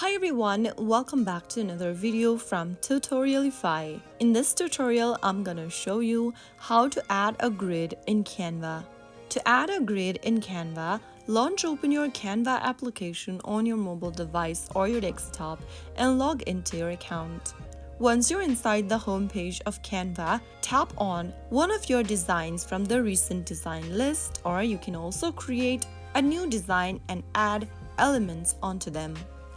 Hi everyone, welcome back to another video from Tutorialify. In this tutorial, I'm gonna show you how to add a grid in Canva. To add a grid in Canva, open your Canva application on your mobile device or your desktop and log into your account. Once you're inside the home page of Canva, tap on one of your designs from the recent design list, or you can also create a new design and add elements onto them.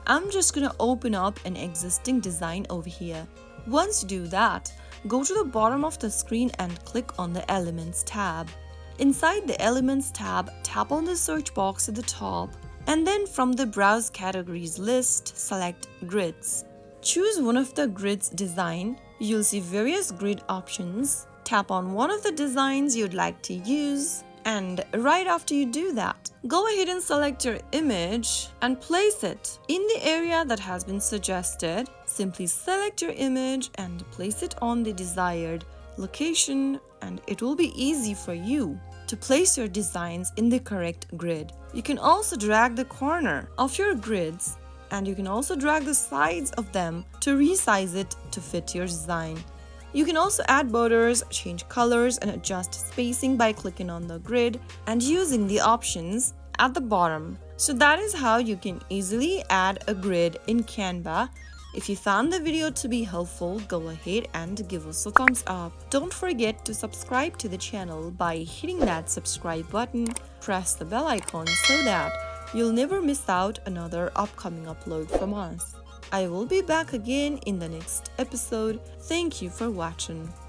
I'm just gonna open up an existing design over here. Once you do that, go to the bottom of the screen and click on the Elements tab. Inside the Elements tab, tap on the search box at the top, and then from the Browse Categories list, select Grids. Choose one of the grids design. You'll see various grid options. Tap on one of the designs you'd like to use, and right after you do that, go ahead and select your image and place it in the area that has been suggested. Simply select your image and place it on the desired location, and it will be easy for you to place your designs in the correct grid. You can also drag the corner of your grids, and you can also drag the sides of them to resize it to fit your design. You can also add borders, change colors, and adjust spacing by clicking on the grid and using the options at the bottom. So that is how you can easily add a grid in Canva. If you found the video to be helpful, go ahead and give us a thumbs up. Don't forget to subscribe to the channel by hitting that subscribe button. Press the bell icon so that you'll never miss out another upcoming upload from us. I will be back again in the next episode. Thank you for watching.